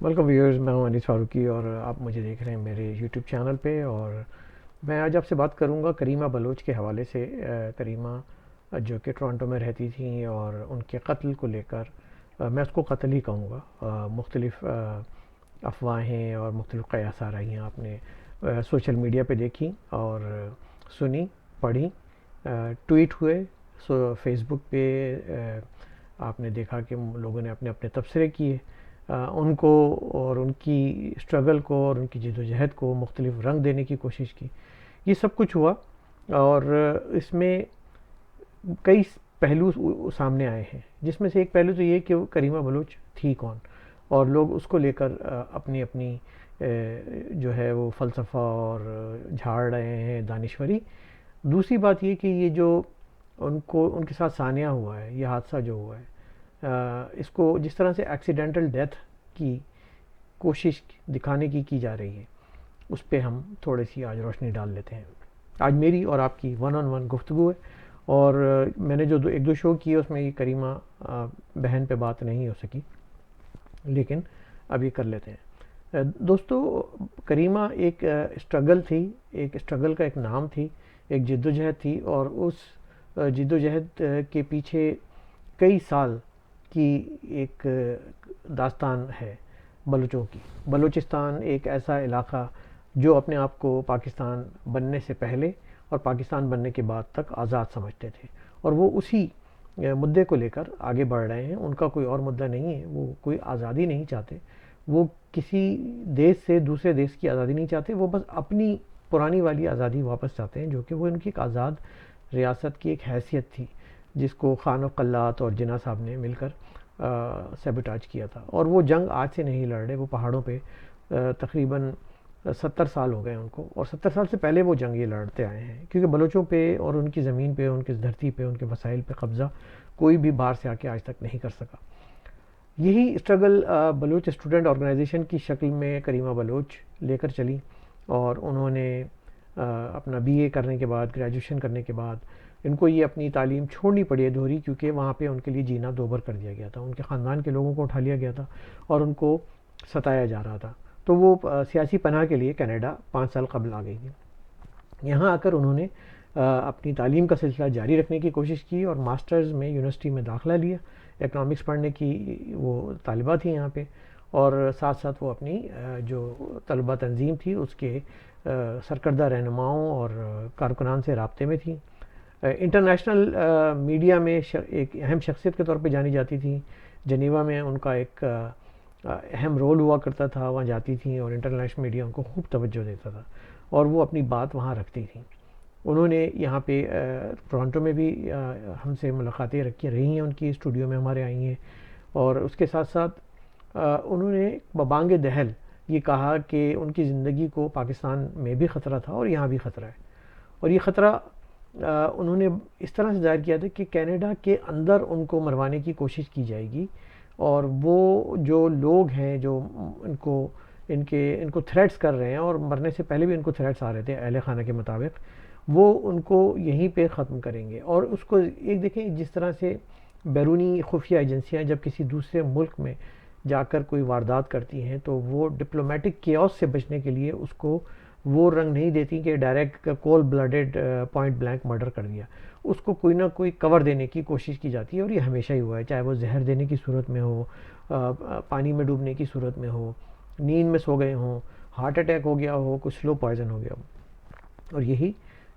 Welcome viewers, میں ہوں انیس فاروقی اور آپ مجھے دیکھ رہے ہیں میرے یوٹیوب چینل پہ. اور میں آج آپ سے بات کروں گا کریمہ بلوچ کے حوالے سے. کریمہ جو کہ ٹورانٹو میں رہتی تھیں اور ان کے قتل کو لے کر میں اس کو قتل ہی کہوں گا. مختلف افواہیں اور مختلف قیاس آ رہی ہیں، آپ نے سوشل میڈیا پہ دیکھی اور سنی، پڑھی، ٹویٹ ہوئے، فیس بک پہ آپ نے دیکھا کہ لوگوں نے اپنے اپنے تبصرے کیے ان کو، اور ان کی اسٹرگل کو اور ان کی جد و جہد کو مختلف رنگ دینے کی کوشش کی. یہ سب کچھ ہوا اور اس میں کئی پہلو سامنے آئے ہیں، جس میں سے ایک پہلو تو یہ کہ وہ کریمہ بلوچ تھی کون، اور لوگ اس کو لے کر اپنی اپنی جو ہے وہ فلسفہ اور جھاڑ رہے ہیں، دانشوری. دوسری بات یہ کہ یہ جو ان کے ساتھ ثانیہ ہوا ہے، یہ حادثہ جو ہوا ہے، اس کو جس طرح سے ایکسیڈنٹل ڈیتھ کی کوشش دکھانے کی جا رہی ہے، اس پہ ہم تھوڑی سی آج روشنی ڈال لیتے ہیں. آج میری اور آپ کی ون آن ون گفتگو ہے، اور میں نے جو ایک دو شو کیے اس میں یہ کریمہ بہن پہ بات نہیں ہو سکی، لیکن اب یہ کر لیتے ہیں. دوستو، کریمہ ایک اسٹرگل تھی، ایک اسٹرگل کا ایک نام تھی، ایک جد و جہد تھی، اور اس جد و جہد کے پیچھے کئی سال کی ایک داستان ہے بلوچوں کی. بلوچستان ایک ایسا علاقہ جو اپنے آپ کو پاکستان بننے سے پہلے اور پاکستان بننے کے بعد تک آزاد سمجھتے تھے، اور وہ اسی مدعے کو لے کر آگے بڑھ رہے ہیں. ان کا کوئی اور مدعا نہیں ہے، وہ کوئی آزادی نہیں چاہتے، وہ کسی دیش سے دوسرے دیش کی آزادی نہیں چاہتے، وہ بس اپنی پرانی والی آزادی واپس چاہتے ہیں، جو کہ وہ ان کی ایک آزاد ریاست کی ایک حیثیت تھی، جس کو خان و قلات اور جناح صاحب نے مل کر سیبوٹاج کیا تھا. اور وہ جنگ آج سے نہیں لڑ رہے، وہ پہاڑوں پہ تقریباً 70 سال ہو گئے ان کو، اور 70 سال سے پہلے وہ جنگ یہ لڑتے آئے ہیں، کیونکہ بلوچوں پہ اور ان کی زمین پہ، ان کی دھرتی پہ، ان کے وسائل پہ قبضہ کوئی بھی باہر سے آ کے آج تک نہیں کر سکا. یہی اسٹرگل بلوچ اسٹوڈنٹ آرگنائزیشن کی شکل میں کریمہ بلوچ لے کر چلی، اور انہوں نے اپنا بی اے کرنے کے بعد، گریجویشن کرنے کے بعد، ان کو یہ اپنی تعلیم چھوڑنی پڑی ادھوری، کیونکہ وہاں پہ ان کے لیے جینا دوبر کر دیا گیا تھا. ان کے خاندان کے لوگوں کو اٹھا لیا گیا تھا اور ان کو ستایا جا رہا تھا. تو وہ سیاسی پناہ کے لیے کینیڈا 5 سال قبل آ گئی تھی. یہاں آ کر انہوں نے اپنی تعلیم کا سلسلہ جاری رکھنے کی کوشش کی، اور ماسٹرز میں یونیورسٹی میں داخلہ لیا. اکنامکس پڑھنے کی وہ طالبہ تھیں یہاں پہ، اور ساتھ ساتھ وہ اپنی جو طلبہ تنظیم تھی اس کے سرکردہ رہنماؤں اور کارکنان سے رابطے میں تھیں. انٹرنیشنل میڈیا میں ایک اہم شخصیت کے طور پہ جانی جاتی تھیں. جنیوا میں ان کا ایک اہم رول ہوا کرتا تھا، وہاں جاتی تھیں اور انٹرنیشنل میڈیا ان کو خوب توجہ دیتا تھا، اور وہ اپنی بات وہاں رکھتی تھیں. انہوں نے یہاں پہ ٹورانٹو میں بھی ہم سے ملاقاتیں رہی ہیں، ان کی اسٹوڈیو میں ہمارے آئی ہیں. اور اس کے ساتھ ساتھ انہوں نے ببانگ دہل یہ کہا کہ ان کی زندگی کو پاکستان میں بھی خطرہ تھا اور یہاں بھی خطرہ ہے. اور یہ خطرہ انہوں نے اس طرح سے ظاہر کیا تھا کہ کینیڈا کے اندر ان کو مروانے کی کوشش کی جائے گی، اور وہ جو لوگ ہیں جو ان کو تھریٹس کر رہے ہیں، اور مرنے سے پہلے بھی ان کو تھریٹس آ رہے تھے اہل خانہ کے مطابق، وہ ان کو یہیں پہ ختم کریں گے. اور اس کو ایک دیکھیں، جس طرح سے بیرونی خفیہ ایجنسیاں جب کسی دوسرے ملک میں جا کر کوئی واردات کرتی ہیں تو وہ ڈپلومیٹک کیوس سے بچنے کے لیے اس کو وہ رنگ نہیں دیتی کہ ڈائریکٹ کول بلڈڈ پوائنٹ بلینک مرڈر کر دیا. اس کو کوئی نہ کوئی کور دینے کی کوشش کی جاتی ہے، اور یہ ہمیشہ ہی ہوا ہے، چاہے وہ زہر دینے کی صورت میں ہو، پانی میں ڈوبنے کی صورت میں ہو، نیند میں سو گئے ہوں، ہارٹ اٹیک ہو گیا ہو، کچھ سلو پوائزن ہو گیا ہو. اور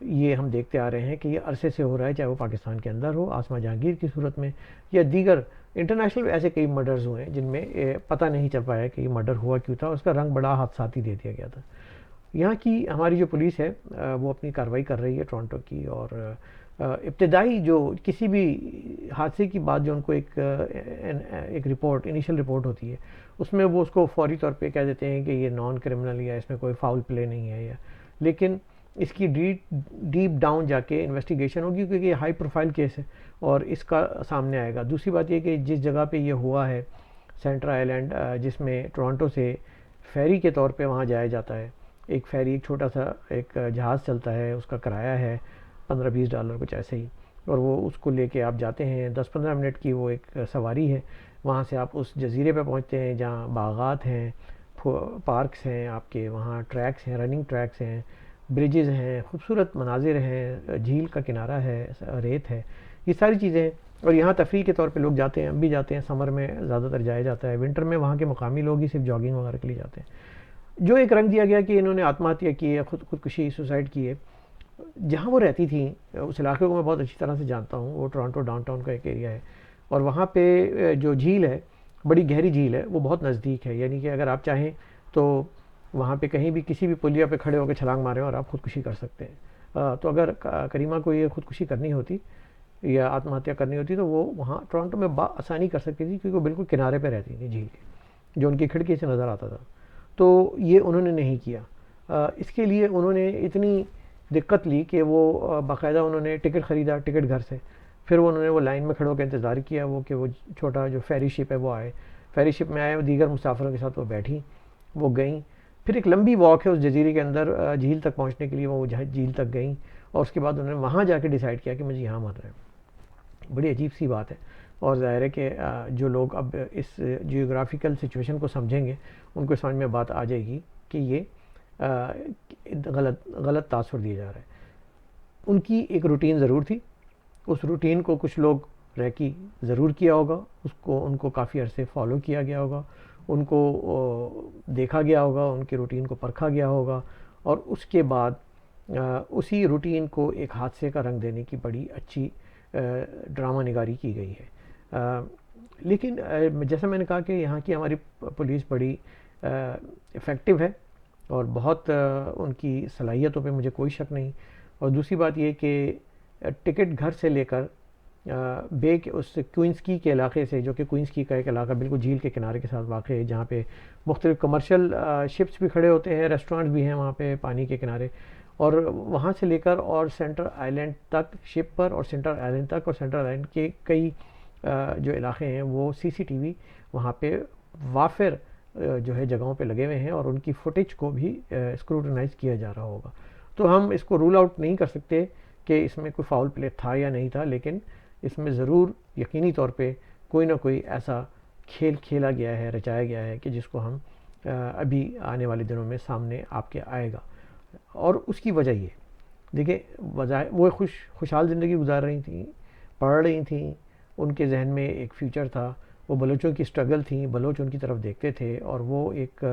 یہ ہم دیکھتے آ رہے ہیں کہ یہ عرصے سے ہو رہا ہے، چاہے وہ پاکستان کے اندر ہو، آسما جہانگیر کی صورت میں، یا دیگر انٹرنیشنل ایسے کئی مرڈرز ہوئے ہیں جن میں پتہ نہیں چل پایا کہ یہ مرڈر ہوا کیوں تھا، اس کا رنگ بڑا حادثاتی دے دیا گیا تھا. یہاں کی ہماری جو پولیس ہے وہ اپنی کارروائی کر رہی ہے ٹورانٹو کی، اور ابتدائی جو کسی بھی حادثے کی بات جو ان کو ایک رپورٹ، انیشل رپورٹ ہوتی ہے، اس میں وہ اس کو فوری طور پہ کہہ دیتے ہیں کہ یہ نان کرمنل یا اس میں کوئی فاؤل پلے نہیں ہے. لیکن اس کی ڈیپ ڈاؤن جا کے انویسٹیگیشن ہوگی، کیونکہ یہ ہائی پروفائل کیس ہے اور اس کا سامنے آئے گا. دوسری بات یہ کہ جس جگہ پہ یہ ہوا ہے، سینٹر آئلینڈ، جس میں ٹورانٹو سے فیری کے طور پہ وہاں جایا جاتا ہے، ایک فیری، ایک چھوٹا سا ایک جہاز چلتا ہے، اس کا کرایہ ہے $15-20 کچھ ایسے ہی، اور وہ اس کو لے کے آپ جاتے ہیں. 10-15 منٹ کی وہ ایک سواری ہے وہاں سے آپ اس جزیرے پہ پہنچتے ہیں جہاں باغات ہیں، پارکس ہیں، آپ کے وہاں ٹریکس ہیں، رننگ ٹریکس ہیں، برجز ہیں، خوبصورت مناظر ہیں، جھیل کا کنارہ ہے، ریت ہے، یہ ساری چیزیں ہیں۔ اور یہاں تفریح کے طور پہ لوگ جاتے ہیں، اب بھی جاتے ہیں، سمر میں زیادہ تر جایا جاتا ہے، ونٹر میں وہاں کے مقامی لوگ ہی صرف جاگنگ وغیرہ کے لیے جاتے ہیں۔ جو ایک رنگ دیا گیا کہ انہوں نے آتما ہتیا کی ہے، خودکشی سوسائڈ کی ہے، جہاں وہ رہتی تھیں اس علاقے کو میں بہت اچھی طرح سے جانتا ہوں، وہ ٹورانٹو ڈاؤن ٹاؤن کا ایک ایریا ہے، اور وہاں پہ جو جھیل ہے، بڑی گہری جھیل ہے، وہ بہت نزدیک ہے، یعنی کہ اگر آپ چاہیں تو وہاں پہ کہیں بھی کسی بھی پلیا پہ کھڑے ہو کے چھلانگ ماریں اور آپ خودکشی کر سکتے ہیں۔ تو اگر کریمہ کو یہ خودکشی کرنی ہوتی یا آتما ہتیا کرنی ہوتی تو وہ وہاں ٹورانٹو میں آسانی کر سکتی تھی، کیونکہ وہ بالکل کنارے پہ رہتی تھی جھیل کے، جو ان کی کھڑکی سے نظر آتا تھا۔ تو یہ انہوں نے نہیں کیا۔ اس کے لیے انہوں نے اتنی دقت لی کہ وہ باقاعدہ انہوں نے ٹکٹ خریدا، ٹکٹ گھر سے، پھر انہوں نے وہ لائن میں کھڑے ہو کے انتظار کیا وہ کہ وہ چھوٹا جو فیری شپ ہے وہ آئے، فیری شپ میں آئے، وہ دیگر مسافروں کے ساتھ وہ بیٹھیں، وہ گئیں، پھر ایک لمبی واک ہے اس جزیرے کے اندر، جھیل تک پہنچنے کے لیے وہ جھیل تک گئیں، اور اس کے بعد انہوں نے وہاں جا کے ڈیسائیڈ کیا کہ مجھے یہاں مرنا ہے۔ بڑی عجیب سی بات ہے، اور ظاہر ہے کہ جو لوگ اب اس جیوگرافیکل سچویشن کو سمجھیں گے ان کو سمجھ میں بات آ جائے گی کہ یہ غلط تاثر دیا جا رہا ہے۔ ان کی ایک روٹین ضرور تھی، اس روٹین کو کچھ لوگ ریکی ضرور کیا ہوگا، ان کو کافی عرصے فالو کیا گیا ہوگا، ان کو دیکھا گیا ہوگا، ان کے روٹین کو پرکھا گیا ہوگا، اور اس کے بعد اسی روٹین کو ایک حادثے کا رنگ دینے کی بڑی اچھی ڈرامہ نگاری کی گئی ہے۔ لیکن جیسا میں نے کہا کہ یہاں کی ہماری پولیس بڑی افیکٹو ہے، اور بہت ان کی صلاحیتوں پہ مجھے کوئی شک نہیں۔ اور دوسری بات یہ کہ ٹکٹ گھر سے لے کر بے کے اس کوئنس کی کے علاقے سے، جو کہ کوئنس کی کا ایک علاقہ بالکل جھیل کے کنارے کے ساتھ واقع ہے، جہاں پہ مختلف کمرشل شپس بھی کھڑے ہوتے ہیں، ریسٹورینٹ بھی ہیں وہاں پہ پانی کے کنارے، اور وہاں سے لے کر اور سینٹر آئلینڈ تک، شپ پر اور سینٹر آئلینڈ تک، اور سینٹر آئلینڈ کے کئی جو علاقے ہیں وہ سی سی ٹی وی وہاں پہ وافر جو ہے جگہوں پہ لگے ہوئے ہیں، اور ان کی فوٹیج کو بھی اسکروٹنائز کیا جا رہا ہوگا۔ تو ہم اس کو رول آؤٹ نہیں کر سکتے کہ اس میں کوئی فاؤل پلے تھا یا نہیں تھا، لیکن اس میں ضرور یقینی طور پہ کوئی نہ کوئی ایسا کھیل کھیلا گیا ہے، رچایا گیا ہے کہ جس کو ہم ابھی آنے والے دنوں میں سامنے آپ کے آئے گا۔ اور اس کی وجہ یہ دیکھیں، وہ خوشحال زندگی گزار رہی تھیں، پڑھ رہی تھیں، ان کے ذہن میں ایک فیوچر تھا، وہ بلوچوں کی اسٹرگل تھیں، بلوچ ان کی طرف دیکھتے تھے، اور وہ ایک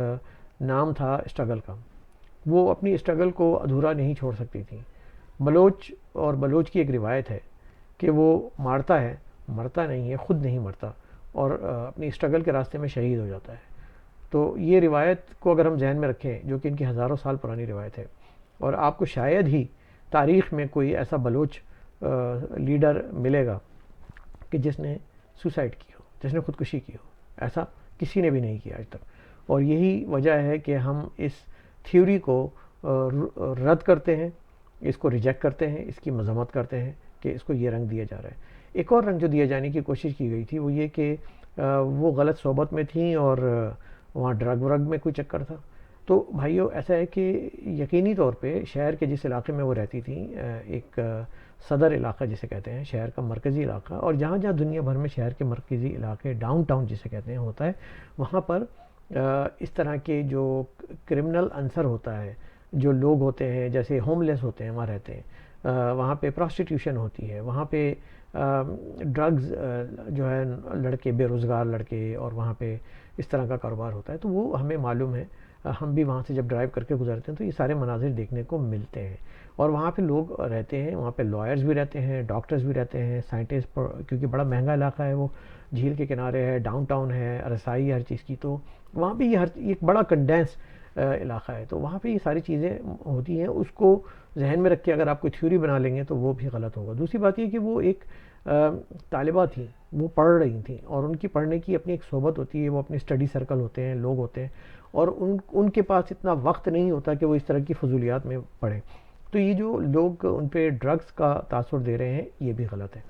نام تھا اسٹرگل کا، وہ اپنی اسٹرگل کو ادھورا نہیں چھوڑ سکتی تھیں۔ بلوچ کی ایک روایت ہے کہ وہ مارتا ہے، مرتا نہیں ہے، خود نہیں مرتا، اور اپنی اسٹرگل کے راستے میں شہید ہو جاتا ہے۔ تو یہ روایت کو اگر ہم ذہن میں رکھیں، جو کہ ان کی ہزاروں سال پرانی روایت ہے، اور آپ کو شاید ہی تاریخ میں کوئی ایسا بلوچ لیڈر ملے گا کہ جس نے سوسائڈ کی ہو، جس نے خودکشی کی ہو، ایسا کسی نے بھی نہیں کیا آج تک۔ اور یہی وجہ ہے کہ ہم اس تھیوری کو رد کرتے ہیں، اس کو ریجیکٹ کرتے ہیں، اس کی مذمت کرتے ہیں کہ اس کو یہ رنگ دیا جا رہا ہے۔ ایک اور رنگ جو دیا جانے کی کوشش کی گئی تھی وہ یہ کہ وہ غلط صحبت میں تھیں، اور وہاں ڈرگ ورگ میں کوئی چکر تھا۔ تو بھائیو، ایسا ہے کہ یقینی طور پہ شہر کے جس علاقے میں وہ رہتی تھیں، ایک صدر علاقہ جسے کہتے ہیں، شہر کا مرکزی علاقہ، اور جہاں جہاں دنیا بھر میں شہر کے مرکزی علاقے ڈاؤن ٹاؤن جسے کہتے ہیں ہوتا ہے، وہاں پر اس طرح کے جو کرمنل عنصر ہوتا ہے، جو لوگ ہوتے ہیں جیسے ہوم لیس ہوتے ہیں وہاں رہتے ہیں، وہاں پہ پراسٹیٹیوشن ہوتی ہے، وہاں پہ ڈرگز جو ہے لڑکے، بے روزگار لڑکے، اور وہاں پہ اس طرح کا کاروبار ہوتا ہے۔ تو وہ ہمیں معلوم ہے، ہم بھی وہاں سے جب ڈرائیو کر کے گزرتے ہیں تو یہ سارے مناظر دیکھنے کو ملتے ہیں۔ اور وہاں پہ لوگ رہتے ہیں، وہاں پہ لائرز بھی رہتے ہیں، ڈاکٹرز بھی رہتے ہیں، سائنٹسٹ، کیونکہ بڑا مہنگا علاقہ ہے، وہ جھیل کے کنارے ہے، ڈاؤن ٹاؤن ہے، رسائی ہر چیز کی، تو وہاں پہ یہ ایک بڑا کنڈینس علاقہ ہے، تو وہاں پہ یہ ساری چیزیں ہوتی ہیں۔ اس کو ذہن میں رکھ کے اگر آپ کوئی تھیوری بنا لیں گے تو وہ بھی غلط ہوگا۔ دوسری بات یہ کہ وہ ایک طالبہ تھیں، وہ پڑھ رہی تھیں، اور ان کی پڑھنے کی اپنی ایک صحبت ہوتی ہے، وہ اپنے اسٹڈی سرکل ہوتے ہیں، لوگ ہوتے ہیں، اور ان کے پاس اتنا وقت نہیں ہوتا کہ وہ اس طرح کی فضولیات میں پڑھیں۔ تو یہ جو لوگ ان پہ ڈرگس کا تاثر دے رہے ہیں یہ بھی غلط ہے۔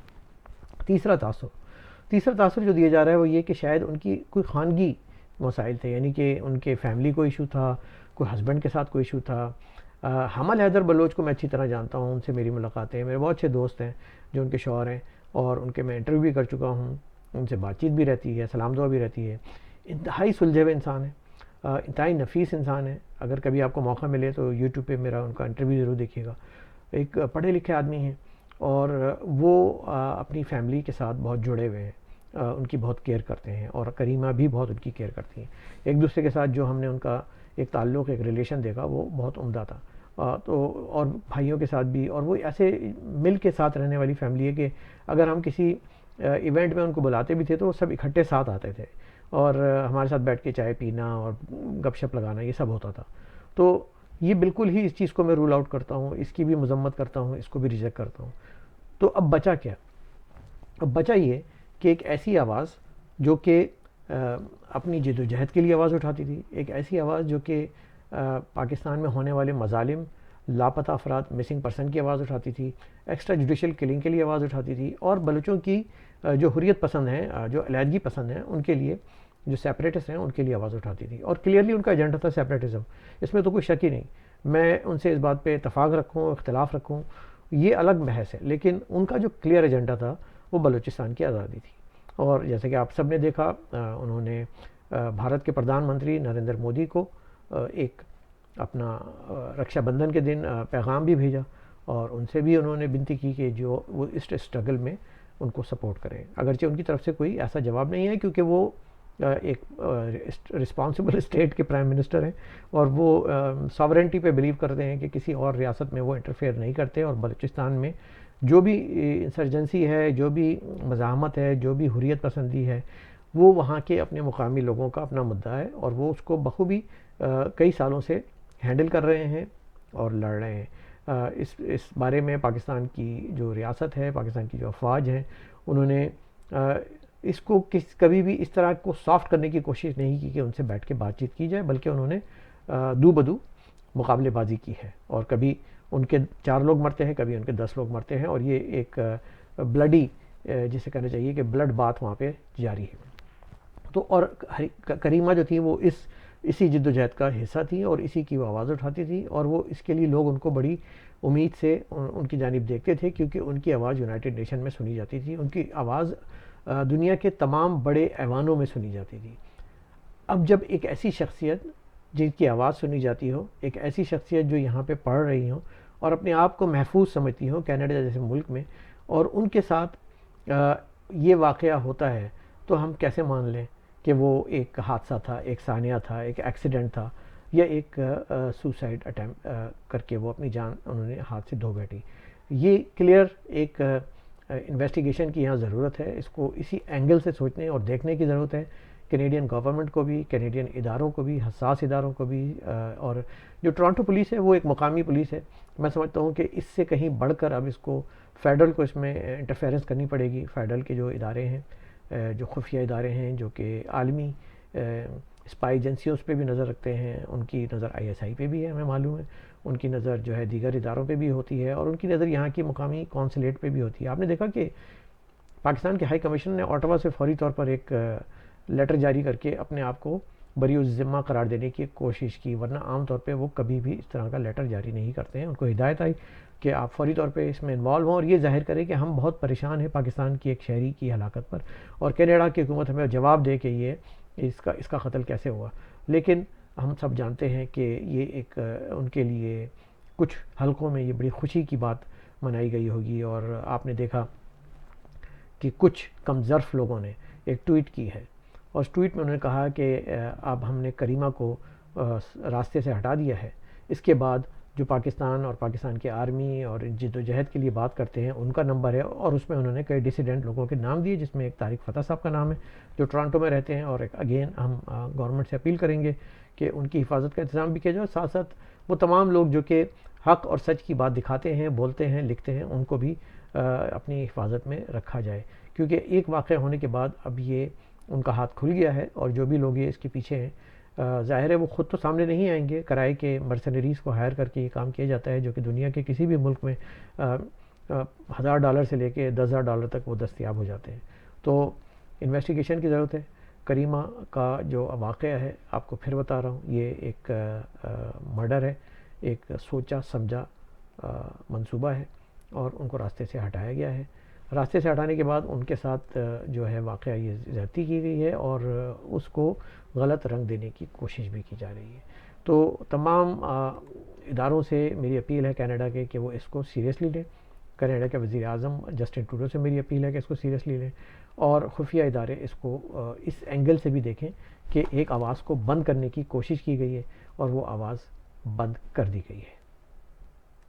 تیسرا تاثر جو دیا جا رہا ہے وہ یہ کہ شاید ان کی کوئی خانگی مسائل تھے، یعنی کہ ان کے فیملی کو ایشو تھا، کوئی ہسبینڈ کے ساتھ کوئی ایشو تھا۔ حمل حیدر بلوچ کو میں اچھی طرح جانتا ہوں، ان سے میری ملاقاتیں ہیں، میرے بہت اچھے دوست ہیں جو ان کے شوہر ہیں، اور ان کے میں انٹرویو بھی کر چکا ہوں، ان سے بات چیت بھی رہتی ہے، سلام دعا بھی رہتی ہے. انتہائی سلجھے ہوئے انسان ہیں، انتہائی نفیس انسان ہے. اگر کبھی آپ کو موقع ملے تو یوٹیوب پہ میرا ان کا انٹرویو ضرور دیکھیے گا. ایک پڑھے لکھے آدمی ہیں اور وہ اپنی فیملی کے ساتھ بہت جڑے ہوئے ہیں، ان کی بہت کیئر کرتے ہیں اور کریمہ بھی بہت ان کی کیئر کرتی ہیں. ایک دوسرے کے ساتھ جو ہم نے ان کا ایک تعلق، ایک ریلیشن دیکھا وہ بہت عمدہ تھا. تو اور بھائیوں کے ساتھ بھی، اور وہ ایسے مل کے ساتھ رہنے والی فیملی ہے کہ اگر ہم کسی ایونٹ میں ان کو بلاتے بھی تھے تو وہ سب اکٹھے ساتھ آتے تھے اور ہمارے ساتھ بیٹھ کے چائے پینا اور گپ شپ لگانا یہ سب ہوتا تھا. تو یہ بالکل ہی اس چیز کو میں رول آؤٹ کرتا ہوں، اس کی بھی مذمت کرتا ہوں، اس کو بھی ریجیکٹ کرتا ہوں. تو اب بچا کیا؟ اب بچا یہ کہ ایک ایسی آواز جو کہ اپنی جد و جہد کے لیے آواز اٹھاتی تھی، ایک ایسی آواز جو کہ پاکستان میں ہونے والے مظالم، لاپتہ افراد، مسنگ پرسن کی آواز اٹھاتی تھی، ایکسٹرا جوڈیشل کلنگ کے لیے آواز اٹھاتی تھی، اور بلوچوں کی جو حریت پسند ہیں، جو علیحدگی پسند ہیں، ان کے لیے، جو سیپریٹسٹ ہیں ان کے لیے آواز اٹھاتی تھی. اور کلیئرلی ان کا ایجنڈا تھا سیپریٹزم، اس میں تو کوئی شک ہی نہیں. میں ان سے اس بات پہ اتفاق رکھوں، اختلاف رکھوں، یہ الگ بحث ہے، لیکن ان کا جو کلیئر ایجنڈا تھا وہ بلوچستان کی آزادی تھی. اور جیسے کہ آپ سب نے دیکھا، انہوں نے بھارت کے پردھان منتری نریندر مودی کو ایک اپنا رکشا بندھن کے دن پیغام بھی بھیجا اور ان سے بھی انہوں نے بنتی کی کہ جو وہ اس اسٹرگل میں ان کو سپورٹ کریں. اگرچہ ان کی طرف سے کوئی ایسا جواب نہیں ہے کیونکہ وہ ایک رسپانسبل اسٹیٹ کے پرائم منسٹر ہیں اور وہ ساورنٹی پہ بلیو کرتے ہیں کہ کسی اور ریاست میں وہ انٹرفیئر نہیں کرتے، اور بلوچستان میں جو بھی انسرجنسی ہے، جو بھی مزاحمت ہے، جو بھی حریت پسندی ہے، وہ وہاں کے اپنے مقامی لوگوں کا اپنا مدعا ہے اور وہ اس کو بخوبی کئی سالوں سے ہینڈل کر رہے ہیں اور لڑ رہے ہیں. اس بارے میں پاکستان کی جو ریاست ہے، پاکستان کی جو افواج ہیں، انہوں نے اس کو کبھی بھی اس طرح کو سافٹ کرنے کی کوشش نہیں کی کہ ان سے بیٹھ کے بات چیت کی جائے، بلکہ انہوں نے دو بدو مقابلے بازی کی ہے. اور کبھی ان کے 4 لوگ مرتے ہیں، کبھی ان کے 10 لوگ مرتے ہیں، اور یہ ایک بلڈی، جسے کہنا چاہیے کہ بلڈ بات وہاں پہ جاری ہے. تو اور کریمہ جو تھی وہ اسی جد و جہد کا حصہ تھی اور اسی کی وہ آواز اٹھاتی تھی، اور وہ اس کے لیے لوگ ان کو بڑی امید سے ان کی جانب دیکھتے تھے کیونکہ ان کی آواز یونائٹڈ نیشن میں سنی جاتی تھی، ان کی آواز دنیا کے تمام بڑے ایوانوں میں سنی جاتی تھی. اب جب ایک ایسی شخصیت جن کی آواز سنی جاتی ہو، ایک ایسی شخصیت جو یہاں پہ پڑھ رہی ہو اور اپنے آپ کو محفوظ سمجھتی ہو کینیڈا جیسے ملک میں، اور ان کے ساتھ یہ واقعہ ہوتا ہے، تو ہم کیسے مان لیں کہ وہ ایک حادثہ تھا، ایک سانحہ تھا، ایک ایکسیڈنٹ تھا، یا ایک سوسائڈ اٹیمپٹ کر کے وہ اپنی جان انہوں نے ہاتھ سے دھو بیٹھی. یہ کلیئر ایک انویسٹیگیشن کی یہاں ضرورت ہے. اس کو اسی اینگل سے سوچنے اور دیکھنے کی ضرورت ہے. کینیڈین گورنمنٹ کو بھی، کینیڈین اداروں کو بھی، حساس اداروں کو بھی، اور جو ٹورانٹو پولیس ہے وہ ایک مقامی پولیس ہے. میں سمجھتا ہوں کہ اس سے کہیں بڑھ کر اب اس کو فیڈرل کو اس میں انٹرفیرنس کرنی پڑے گی. فیڈرل کے جو ادارے ہیں، جو خفیہ ادارے ہیں، جو کہ عالمی اسپائی ایجنسیوں پہ بھی نظر رکھتے ہیں، ان کی نظر ISI پہ بھی ہے، ہمیں معلوم ہے، ان کی نظر جو ہے دیگر اداروں پہ بھی ہوتی ہے، اور ان کی نظر یہاں کی مقامی کونسلیٹ پہ بھی ہوتی ہے. آپ نے دیکھا کہ پاکستان کے ہائی کمیشن نے اوٹاوا سے فوری طور پر ایک لیٹر جاری کر کے اپنے آپ کو بری الذمہ قرار دینے کی کوشش کی، ورنہ عام طور پہ وہ کبھی بھی اس طرح کا لیٹر جاری نہیں کرتے ہیں. ان کو ہدایت آئی کہ آپ فوری طور پہ اس میں انوالو ہوں اور یہ ظاہر کریں کہ ہم بہت پریشان ہیں پاکستان کی ایک شہری کی ہلاکت پر، اور کینیڈا کی حکومت ہمیں جواب دے کہ یہ اس کا قتل کیسے ہوا. لیکن ہم سب جانتے ہیں کہ یہ ایک ان کے لیے کچھ حلقوں میں یہ بڑی خوشی کی بات منائی گئی ہوگی. اور آپ نے دیکھا کہ کچھ کم ظرف لوگوں نے ایک ٹویٹ کی ہے، اور اس ٹویٹ میں انہوں نے کہا کہ اب ہم نے کریمہ کو راستے سے ہٹا دیا ہے. اس کے بعد جو پاکستان اور پاکستان کی آرمی اور جد و جہد کے لیے بات کرتے ہیں ان کا نمبر ہے، اور اس میں انہوں نے کئی ڈیسیڈنٹ لوگوں کے نام دیے، جس میں ایک طارق فتح صاحب کا نام ہے جو ٹورانٹو میں رہتے ہیں. اور ایک اگین ہم گورنمنٹ سے اپیل کریں گے کہ ان کی حفاظت کا انتظام بھی کیا جائے، ساتھ ساتھ وہ تمام لوگ جو کہ حق اور سچ کی بات دکھاتے ہیں، بولتے ہیں، لکھتے ہیں، ان کو بھی اپنی حفاظت میں رکھا جائے. کیونکہ ایک واقعہ ہونے کے بعد اب یہ ان کا ہاتھ کھل گیا ہے، اور جو بھی لوگ یہ اس کے پیچھے ہیں، ظاہر ہے وہ خود تو سامنے نہیں آئیں گے. کرائے کے مرسنریز کو ہائر کر کے یہ کام کیا جاتا ہے، جو کہ دنیا کے کسی بھی ملک میں $1000 سے لے کے $10,000 تک وہ دستیاب ہو جاتے ہیں. تو انویسٹیگیشن کی ضرورت ہے. کریمہ کا جو واقعہ ہے، آپ کو پھر بتا رہا ہوں، یہ ایک مرڈر ہے، ایک سوچا سمجھا منصوبہ ہے، اور ان کو راستے سے ہٹایا گیا ہے. راستے سے ہٹانے کے بعد ان کے ساتھ جو ہے واقعہ یہ زیادتی کی گئی ہے اور اس کو غلط رنگ دینے کی کوشش بھی کی جا رہی ہے. تو تمام اداروں سے میری اپیل ہے کینیڈا کے کہ وہ اس کو سیریسلی لیں. کینیڈا کے وزیر اعظم جسٹن ٹروڈو سے میری اپیل ہے کہ اس کو سیریسلی لیں اور خفیہ ادارے اس کو اس اینگل سے بھی دیکھیں کہ ایک آواز کو بند کرنے کی کوشش کی گئی ہے اور وہ آواز بند کر دی گئی ہے.